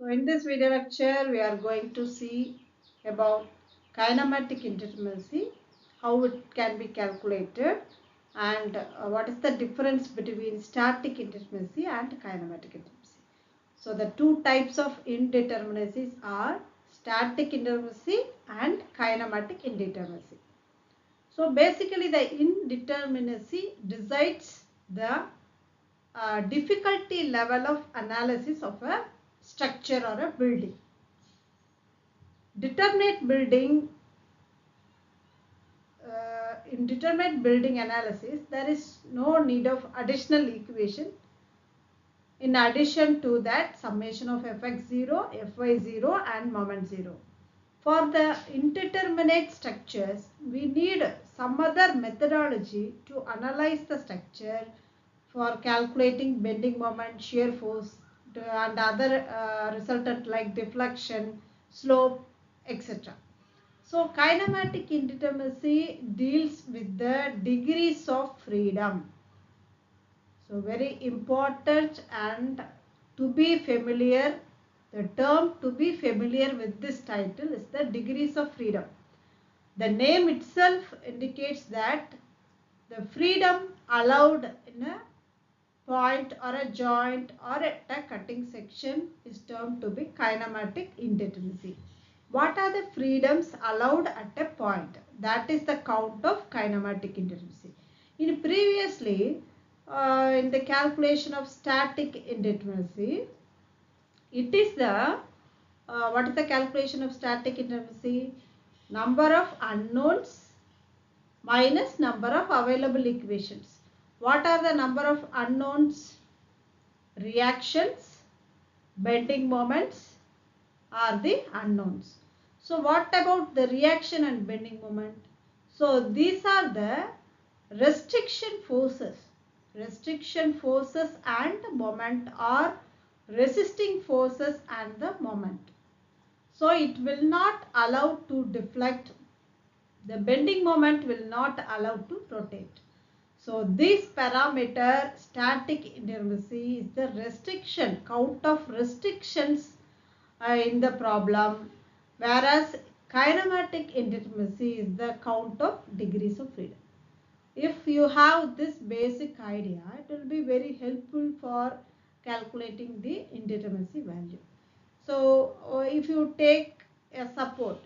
So in this video lecture, we are going to see about kinematic indeterminacy, how it can be calculated, and what is the difference between static indeterminacy and kinematic indeterminacy. So the two types of indeterminacies are static indeterminacy and kinematic indeterminacy. So basically the indeterminacy decides the difficulty level of analysis of a structure or a building. Determinate building, in determinate building analysis, there is no need of additional equation. In addition to that, summation of fx0, fy0 and moment 0. For the indeterminate structures, we need some other methodology to analyze the structure for calculating bending moment, shear force and other resultant like deflection, slope, etc. So kinematic indeterminacy deals with the degrees of freedom. So very important, and to be familiar, the term to be familiar with this title is the degrees of freedom. The name itself indicates that the freedom allowed in a point or a joint or at a cutting section is termed to be kinematic indeterminacy. What are the freedoms allowed at a point? That is the count of kinematic indeterminacy. In previously, in the calculation of static indeterminacy, it is the what is the calculation of static indeterminacy? Number of unknowns minus number of available equations. What are the number of unknowns? Reactions, bending moments are the unknowns. So what about the reaction and bending moment? So these are the restriction forces. Restriction forces and moment, or resisting forces and the moment. So it will not allow to deflect. The bending moment will not allow to rotate. So this parameter static indeterminacy is the restriction, count of restrictions in the problem, whereas kinematic indeterminacy is the count of degrees of freedom. If you have this basic idea, it will be very helpful for calculating the indeterminacy value. So if you take a support,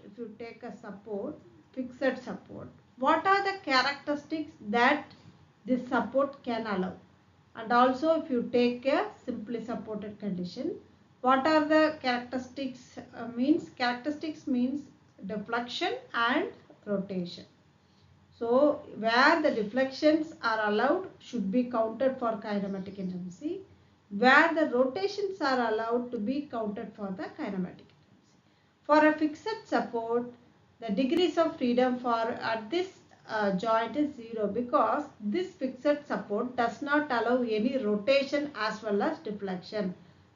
fixed support, what are the characteristics that this support can allow? And also if you take a simply supported condition, what are the characteristics? Characteristics means deflection and rotation. So where the deflections are allowed should be counted for kinematic indeterminacy. Where the rotations are allowed to be counted for the kinematic indeterminacy. For a fixed support, the degrees of freedom for at this joint is 0, because this fixed support does not allow any rotation as well as deflection.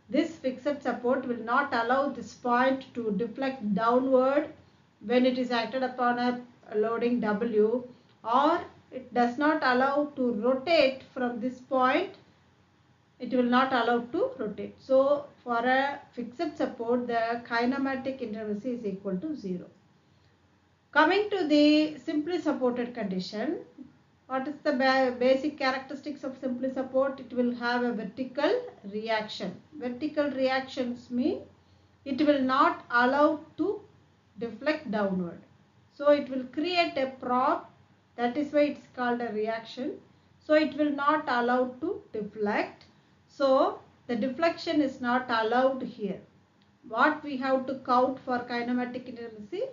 This fixed support will not allow this point to deflect downward when it is acted upon a loading W, or it does not allow to rotate from this point. It will not allow to rotate. So for a fixed support, the kinematic indeterminacy is equal to 0. Coming to the simply supported condition, what is the basic characteristics of simply support? It will have a vertical reaction. Vertical reactions mean it will not allow to deflect downward. So it will create a prop, that is why it's called a reaction. So it will not allow to deflect. So the deflection is not allowed here. What we have to count for kinematic indeterminacy?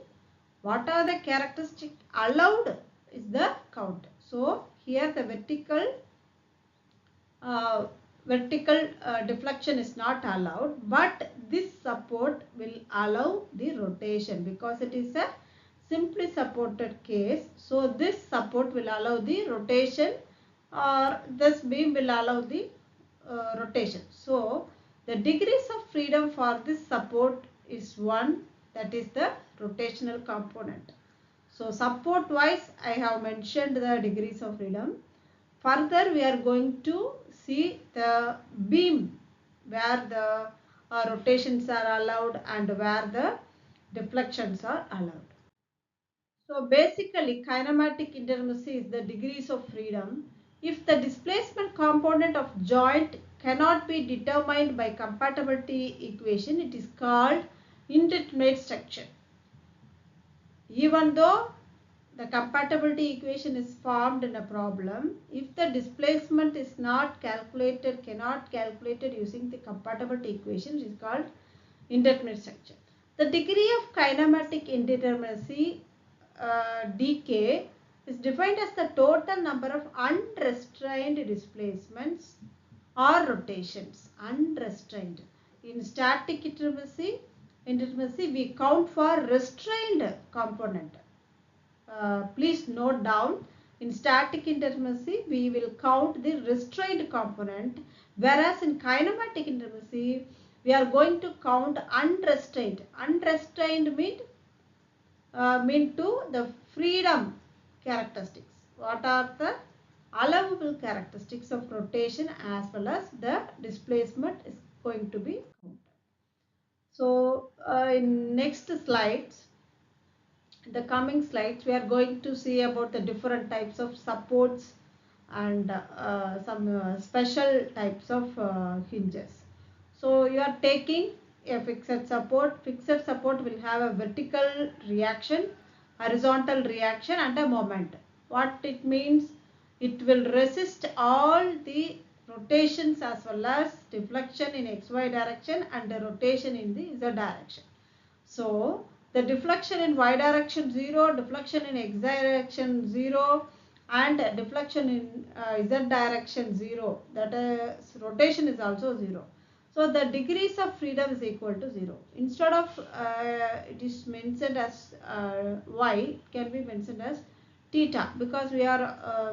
What are the characteristics allowed is the count. So here the vertical deflection is not allowed, but this support will allow the rotation because it is a simply supported case. So this support will allow the rotation, or this beam will allow the rotation. So the degrees of freedom for this support is 1, that is the rotational component. So support wise I have mentioned the degrees of freedom. Further we are going to see the beam where the rotations are allowed and where the deflections are allowed. So basically kinematic indeterminacy is the degrees of freedom. If the displacement component of joint cannot be determined by compatibility equation, it is called indeterminate structure. Even though the compatibility equation is formed in a problem, if the displacement is not calculated, cannot calculated using the compatibility equation, it is called indeterminate structure. The degree of kinematic indeterminacy dk is defined as the total number of unrestrained displacements or rotations. Unrestrained. In static indeterminacy we count for restrained component. Please note down, in static indeterminacy we will count the restrained component, whereas in kinematic indeterminacy we are going to count unrestrained. Unrestrained mean to the freedom characteristics. What are the allowable characteristics of rotation as well as the displacement is going to be counted. So in next slides, the coming slides, we are going to see about the different types of supports and some special types of hinges. So you are taking a fixed support. Fixed support will have a vertical reaction, horizontal reaction and a moment. What it means? It will resist all the rotations as well as deflection in xy direction and the rotation in the z direction. So the deflection in y direction 0, deflection in x direction 0 and deflection in z direction 0, that is rotation is also 0. So the degrees of freedom is equal to 0. Instead of it is mentioned as y, it can be mentioned as theta because we are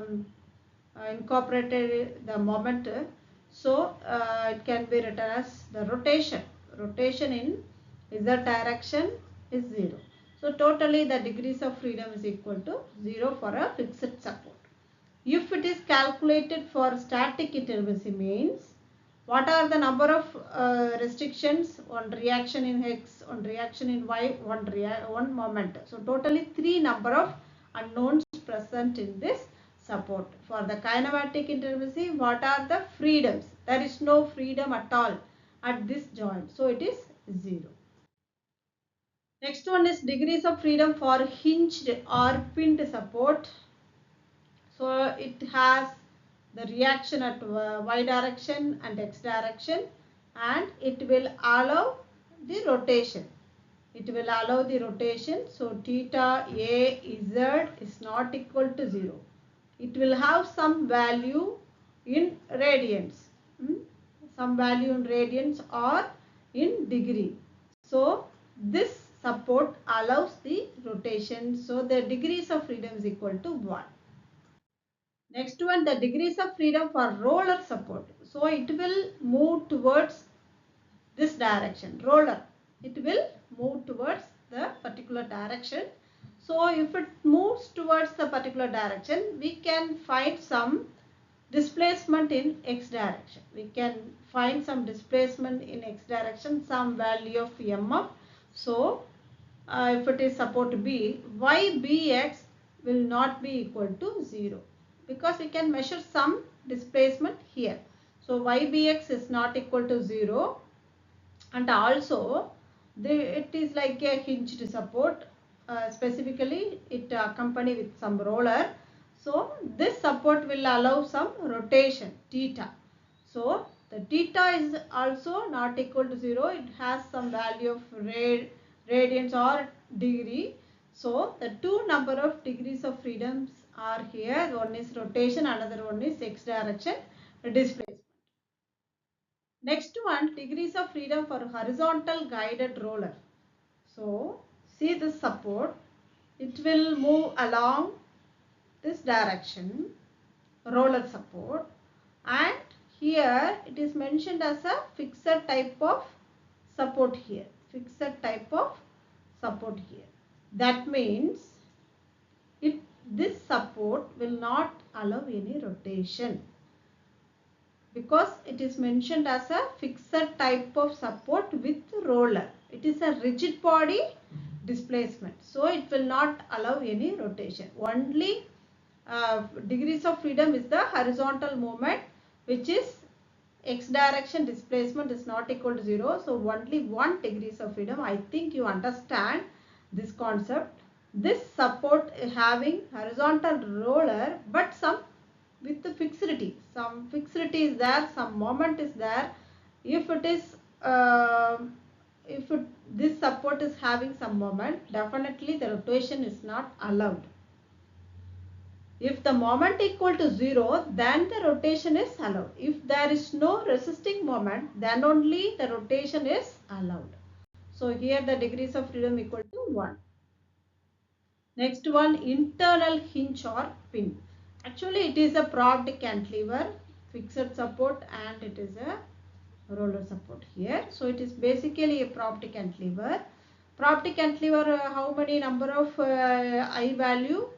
incorporated the moment. So it can be written as the rotation. Rotation in z direction is 0. So totally the degrees of freedom is equal to 0 for a fixed support. If it is calculated for static indeterminacy means what are the number of restrictions? One reaction in x, one reaction in y, one moment. So totally 3 number of unknowns present in this support. For the kinematic indeterminacy, what are the freedoms? There is no freedom at all at this joint. So it is 0. Next one is degrees of freedom for hinged or pinned support. So it has the reaction at y direction and x direction and it will allow the rotation. It will allow the rotation. So theta a z is not equal to 0. It will have some value in radians. Some value in radians or in degree. So this support allows the rotation. So the degrees of freedom is equal to 1. Next one, the degrees of freedom for roller support. So it will move towards this direction. Roller, it will move towards the particular direction. So if it moves towards the particular direction, we can find some displacement in x direction. We can find some displacement in x direction, some value of mf. So if it is support B, ybx will not be equal to 0 because we can measure some displacement here. So ybx is not equal to 0 and also it is like a hinged support. Specifically it accompanied with some roller. So this support will allow some rotation theta. So the theta is also not equal to 0. It has some value of radians or degree. So the two number of degrees of freedoms are here. One is rotation, another one is x direction displacement. Next one, degrees of freedom for horizontal guided roller. So see this support. It will move along this direction, roller support, and here it is mentioned as a fixed type of support here. Fixed type of support here. That means this support will not allow any rotation. because it is mentioned as a fixed type of support with roller. It is a rigid body displacement, so it will not allow any rotation. Only degrees of freedom is the horizontal moment, which is x direction displacement is not equal to 0. So only 1 degrees of freedom. I think you understand this concept. This support having horizontal roller, but some with the fixity. Some fixity is there, some moment is there. If it is this support is having some moment, definitely the rotation is not allowed. If the moment equal to 0, then the rotation is allowed. If there is no resisting moment, then only the rotation is allowed. So here the degrees of freedom equal to 1. Next one, internal hinge or pin. Actually it is a propped cantilever, fixed support, and it is a roller support here. So it is basically a propped cantilever. Propped cantilever, how many number of I value?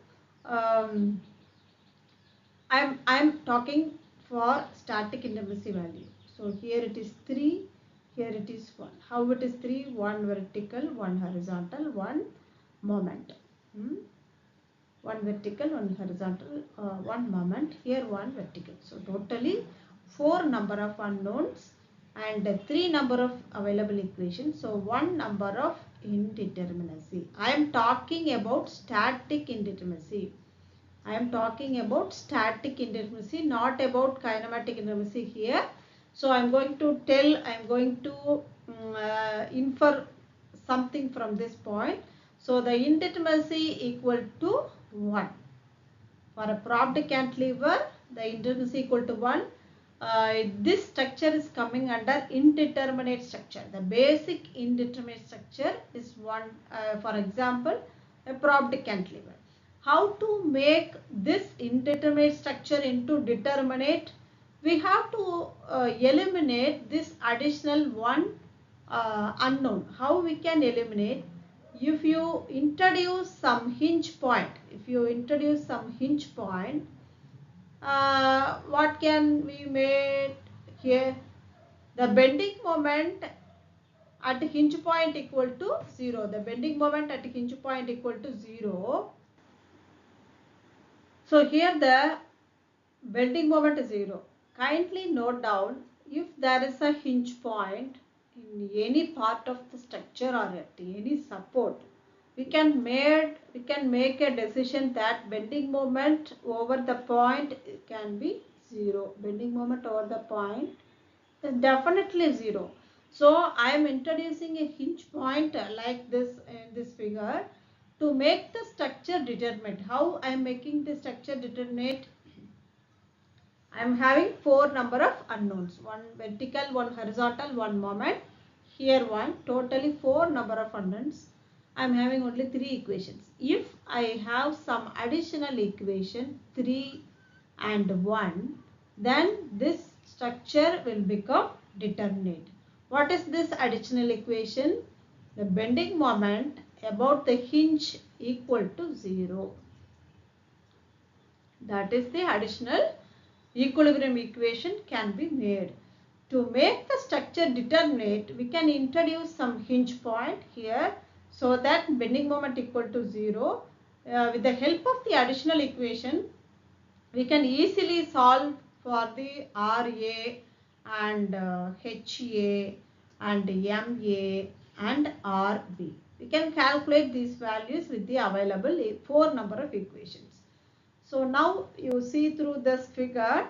I'm talking for static indeterminacy value. So here it is 3, here it is 1. How it is 3? 1 vertical, 1 horizontal, 1 moment. 1 vertical, 1 horizontal, 1 moment, here 1 vertical. So totally 4 number of unknowns and 3 number of available equations. So 1 number of indeterminacy. I am talking about static indeterminacy. I am talking about static indeterminacy, not about kinematic indeterminacy here. So I am going to infer something from this point. So the indeterminacy equal to 1. For a propped cantilever, the indeterminacy equal to 1. This structure is coming under indeterminate structure. The basic indeterminate structure is one, for example, a propped cantilever. How to make this indeterminate structure into determinate? We have to eliminate this additional one unknown. How we can eliminate? If you introduce some hinge point, what can we make here? The bending moment at hinge point equal to 0. The bending moment at hinge point equal to 0. So here the bending moment is 0. Kindly note down, if there is a hinge point in any part of the structure or at any support, we can make a decision that bending moment over the point can be 0. Bending moment over the point is definitely 0. So I am introducing a hinge point like this in this figure to make the structure determinate. How I am making the structure determinate? I am having 4 number of unknowns. 1 vertical, 1 horizontal, 1 moment. Here 1. Totally 4 number of unknowns. I am having only 3 equations. If I have some additional equation 3 and 1, then this structure will become determinate. What is this additional equation? The bending moment about the hinge equal to 0. That is the additional equilibrium equation can be made. To make the structure determinate, we can introduce some hinge point here so that bending moment equal to 0. With the help of the additional equation, we can easily solve for the RA and HA and MA and RB. We can calculate these values with the available 4 number of equations. So now you see through this figure,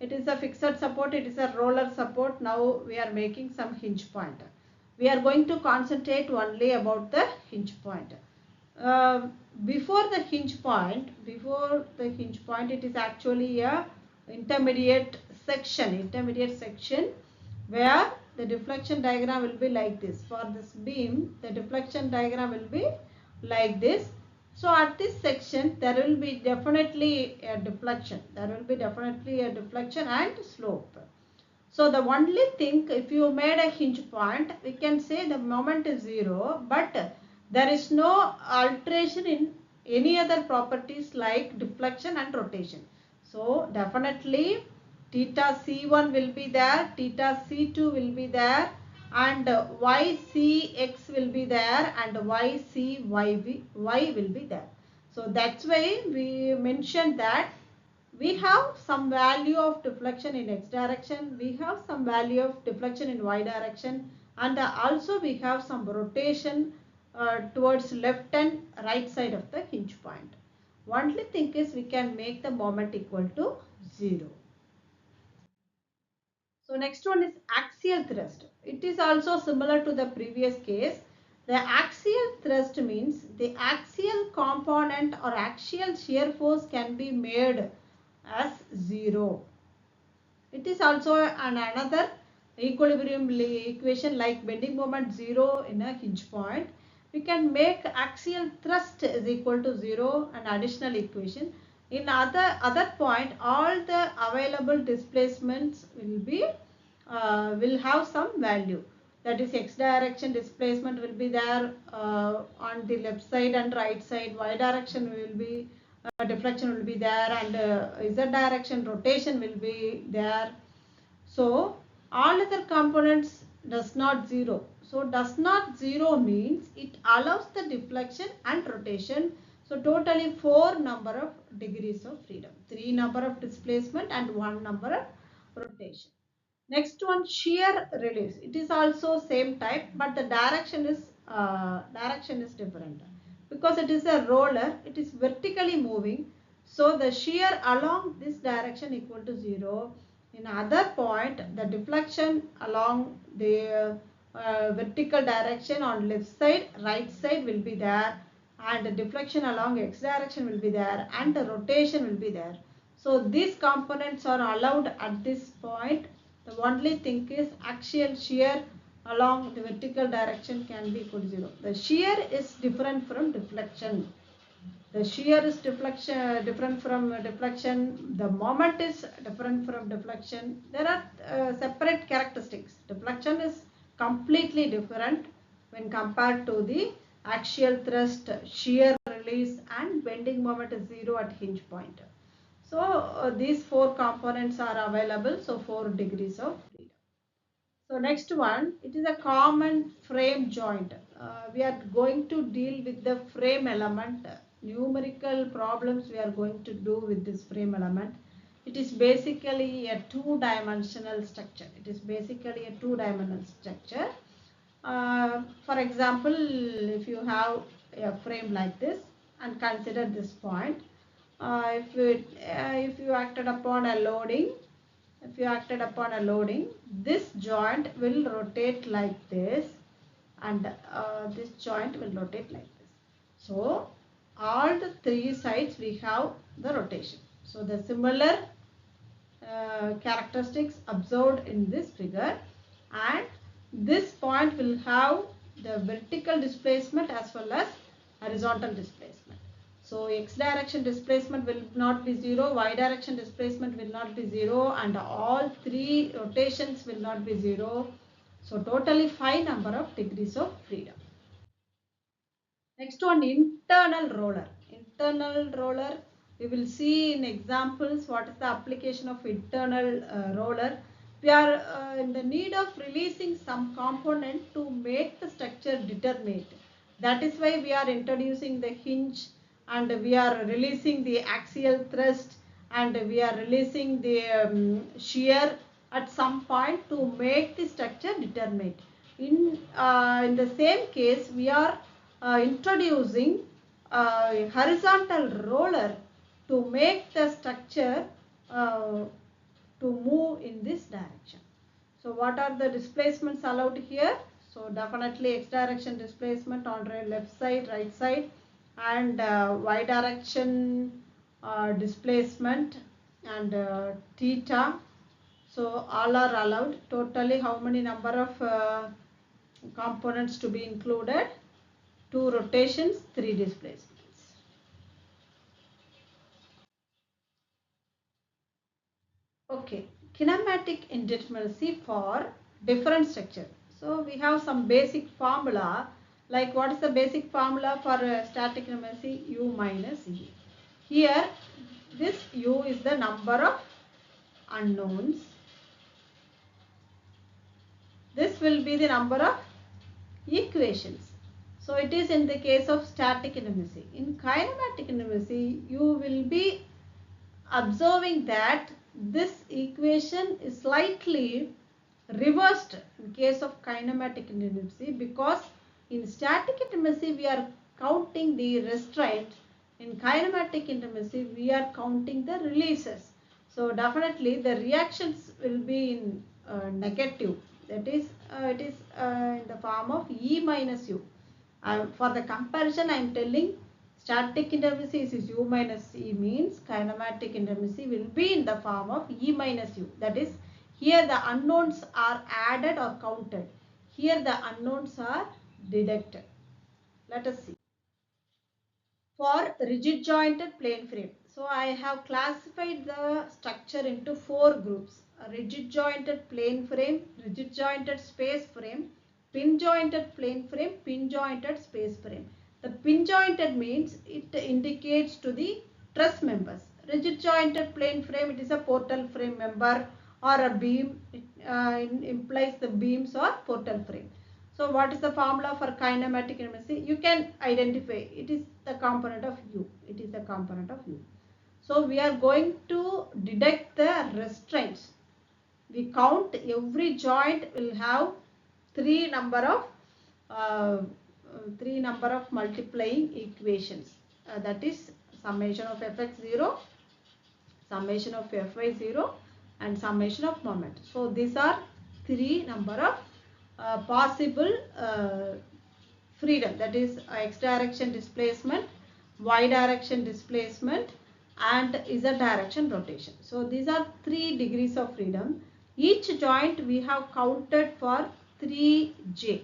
it is a fixed support, it is a roller support. Now we are making some hinge point. We are going to concentrate only about the hinge point. Before the hinge point, it is actually a intermediate section where the deflection diagram will be like this. For this beam, the deflection diagram will be like this. So at this section, there will be definitely a deflection. And slope. So the only thing, if you made a hinge point, we can say the moment is 0, but there is no alteration in any other properties like deflection and rotation. So definitely theta C1 will be there, theta C2 will be there, and YCX will be there, and YCY will be there. So that's why we mentioned that we have some value of deflection in x direction, we have some value of deflection in y direction, and also we have some rotation towards left and right side of the hinge point. Only thing is we can make the moment equal to 0. So next one is axial thrust. It is also similar to the previous case. The axial thrust means the axial component or axial shear force can be made as 0. It is also another equilibrium equation like bending moment 0 in a hinge point. We can make axial thrust is equal to 0, an additional equation. In other point, all the available displacements will have some value. That is, x direction displacement will be there on the left side and right side. Y direction will be deflection will be there, and z direction rotation will be there. So all other components does not 0. So does not 0 means it allows the deflection and rotation. So totally 4 number of degrees of freedom, 3 number of displacement and 1 number of rotation. Next one, shear release. It is also same type, but the direction is different. Because it is a roller, it is vertically moving. So the shear along this direction equal to 0. In other point, the deflection along the vertical direction on left side, right side will be there, and the deflection along x direction will be there, and the rotation will be there. So these components are allowed at this point. The only thing is axial shear along the vertical direction can be equal to 0. The shear is different from deflection. The shear is different from deflection. The moment is different from deflection. There are separate characteristics. Deflection is completely different when compared to the axial thrust, shear release, and bending moment is 0 at hinge point. So these 4 components are available. So 4 degrees of freedom. So next one, it is a common frame joint. We are going to deal with the frame element. Numerical problems we are going to do with this frame element. It is basically a 2-dimensional structure. It is basically a 2-dimensional structure. For example, if you have a frame like this and consider this point, if you acted upon a loading, this joint will rotate like this, and this joint will rotate like this. So all the 3 sides we have the rotation. So the similar characteristics observed in this figure, and this point will have the vertical displacement as well as horizontal displacement. So x direction displacement will not be 0, y direction displacement will not be 0, and all 3 rotations will not be 0. So totally 5 number of degrees of freedom. Next one, internal roller. Internal roller, we will see in examples what is the application of internal roller. We are in the need of releasing some component to make the structure determinate. That is why we are introducing the hinge, and we are releasing the axial thrust, and we are releasing the shear at some point to make the structure determinate. In the same case, we are introducing a horizontal roller to make the structure to move in this direction. So what are the displacements allowed here? So definitely x direction displacement on left side, right side, and y direction displacement, and theta. So all are allowed. Totally how many number of components to be included? 2 rotations, 3 displacements. Okay, kinematic indeterminacy for different structure. So we have some basic formula. Like, what is the basic formula for static indeterminacy? U minus E. Here this U is the number of unknowns. This will be the number of equations. So it is in the case of static indeterminacy. In kinematic indeterminacy, you will be observing that this equation is slightly reversed in case of kinematic indeterminacy, because in static indeterminacy we are counting the restraint. In kinematic indeterminacy we are counting the releases. So definitely the reactions will be in negative. That is, it is in the form of E minus U. For the comparison, I am telling static indeterminacy is U minus E, means kinematic indeterminacy will be in the form of E minus U. That is, here the unknowns are added or counted. Here the unknowns are deducted. Let us see. For rigid jointed plane frame. So I have classified the structure into 4 groups. A rigid jointed plane frame, rigid jointed space frame, pin jointed plane frame, pin jointed space frame. The pin jointed means it indicates to the truss members. Rigid jointed plane frame, it is a portal frame member or a beam. It implies the beams or portal frame. So what is the formula for kinematic indeterminacy? You can identify. It is the component of U. It is the component of U. So we are going to deduct the restraints. We count every joint will have three number of multiplying equations. That is summation of fx0, summation of fy0, and summation of moment. So these are three number of possible freedom, that is x direction displacement, y direction displacement, and z direction rotation. So these are 3 degrees of freedom. Each joint we have counted for 3j.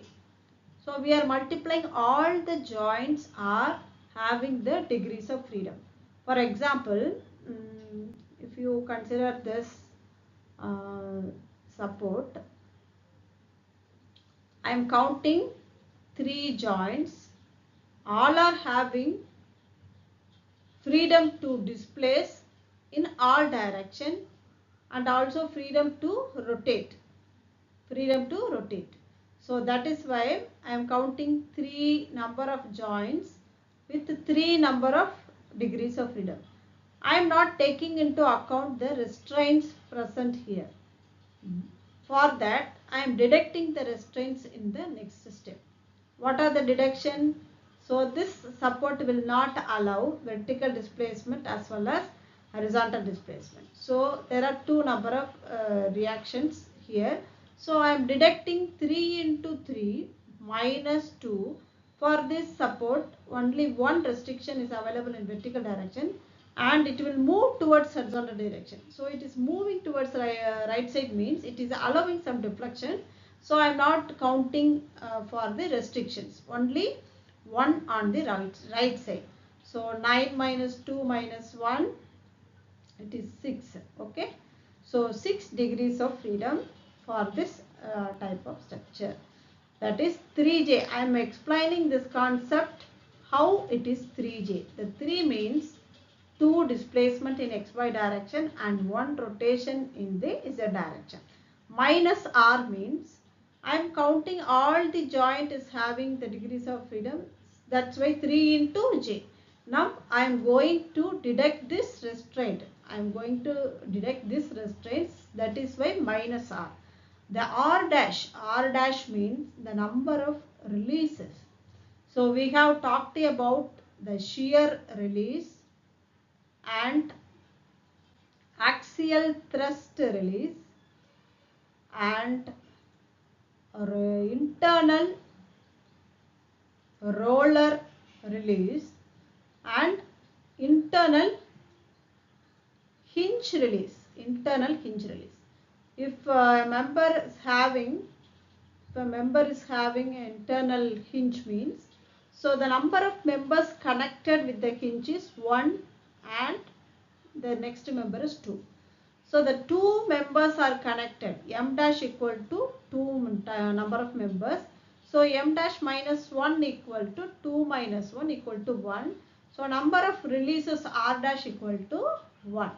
So we are multiplying all the joints are having the degrees of freedom. For example, if you consider this support, I am counting 3 joints. All are having freedom to displace in all direction and also freedom to rotate. So that is why I am counting 3 number of joints with 3 number of degrees of freedom. I am not taking into account the restraints present here. For that, I am deducting the restraints in the next step. What are the deduction? So this support will not allow vertical displacement as well as horizontal displacement. So there are 2 number of reactions here. So I am deducting 3 into 3 minus 2. For this support, only one restriction is available in vertical direction, and it will move towards horizontal direction. So it is moving towards right side, means it is allowing some deflection. So I am not counting for the restrictions, only one on the right side. So 9 minus 2 minus 1, it is 6. Okay. So 6 degrees of freedom for this type of structure. That is 3j. I am explaining this concept how it is 3j. The 3 means 2 displacement in xy direction and 1 rotation in the z direction. Minus r means I am counting all the joint is having the degrees of freedom. That's why 3 into j. Now I am going to deduct this restraint. I am going to deduct this restraint. That is why minus r. The r dash means the number of releases. So we have talked about the shear release and axial thrust release and internal roller release and internal hinge release. If a member is having an internal hinge means, so the number of members connected with the hinge is 1 and the next member is 2. So the 2 members are connected. M dash equal to 2 number of members. So M dash minus 1 equal to 2 minus 1 equal to 1. So number of releases R dash equal to 1.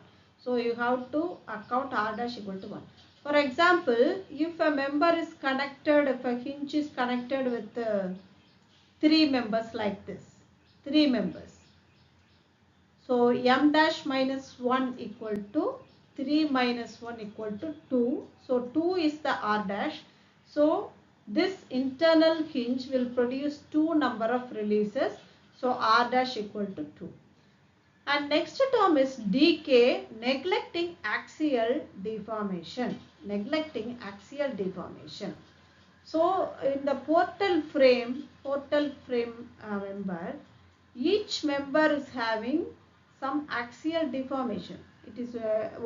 So you have to account r dash equal to 1. For example, if a member is connected, if a hinge is connected with 3 members like this, 3 members. So m dash minus 1 equal to 3 minus 1 equal to 2. So 2 is the r dash. So this internal hinge will produce 2 number of releases. So r dash equal to 2. And next term is decay, neglecting axial deformation. Neglecting axial deformation. So in the portal frame member, each member is having some axial deformation. It is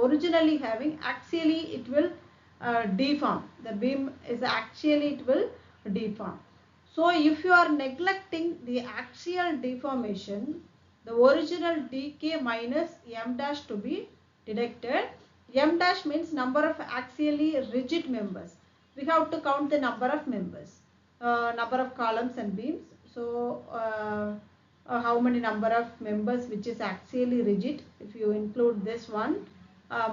originally having, axially it will deform. The beam is actually it will deform. So if you are neglecting the axial deformation, the original decay minus m dash to be deducted. M dash means number of axially rigid members. We have to count the number of members, number of columns and beams. So how many number of members which is axially rigid. If you include this one,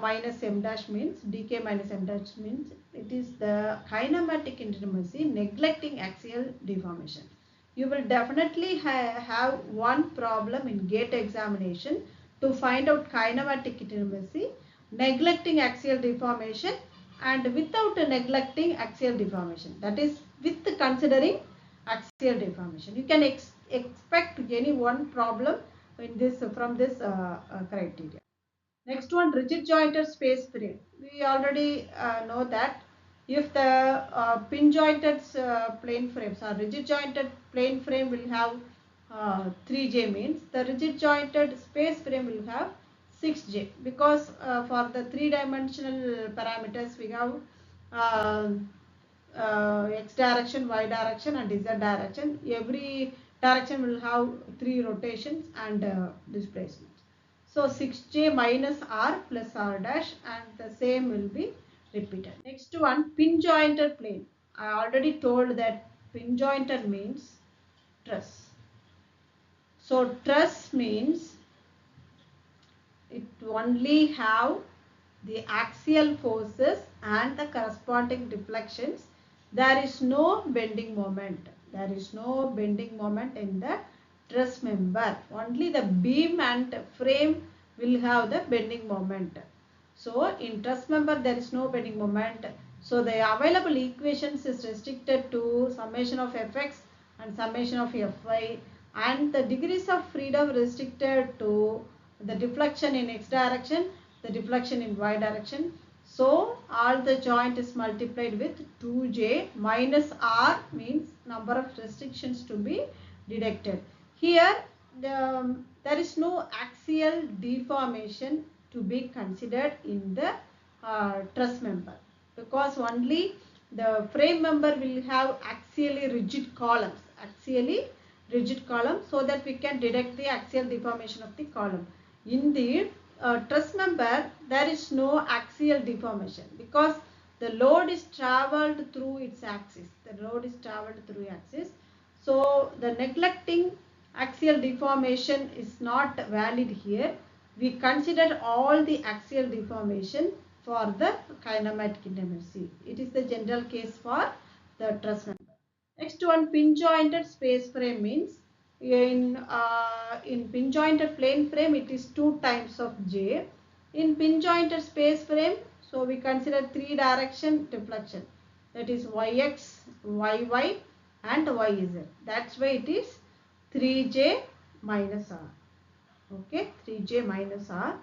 minus m dash means, dk minus m dash means it is the kinematic indeterminacy, neglecting axial deformation. You will definitely have one problem in GATE examination to find out kinematic indeterminacy, neglecting axial deformation and without neglecting axial deformation. That is with considering axial deformation. You can expect any one problem in this from this criteria. Next one, rigid jointed space frame. We already know that if the pin jointed plane frames or rigid jointed plane frame will have 3J, means the rigid jointed space frame will have 6J, because for the 3-dimensional parameters we have uh, x direction, y direction and z direction. Every direction will have 3 rotations and displacement. So 6J minus r plus r dash, and the same will be repeated. Next one, pin jointed plane. I already told that pin jointed means truss. So truss means it only have the axial forces and the corresponding deflections. There is no bending moment. There is no bending moment in the truss member. Only the beam and frame will have the bending moment. So in truss member there is no bending moment. So the available equations is restricted to summation of fx and summation of fy, and the degrees of freedom restricted to the deflection in x direction, the deflection in y direction. So all the joint is multiplied with 2j minus r, means number of restrictions to be deducted. Here there is no axial deformation to be considered in the truss member, because only the frame member will have axially rigid columns, so that we can deduct the axial deformation of the column. In the truss member there is no axial deformation, because the load is travelled through its axis. So the neglecting axial deformation is not valid here. We consider all the axial deformation for the kinematic indeterminacy. It is the general case for the truss member. Next one, pin jointed space frame means in pin jointed plane frame it is 2 times of J. In pin jointed space frame, so we consider 3 direction deflection, that is yx, yy and yz. That's why it is 3J minus r. Okay, 3J minus r.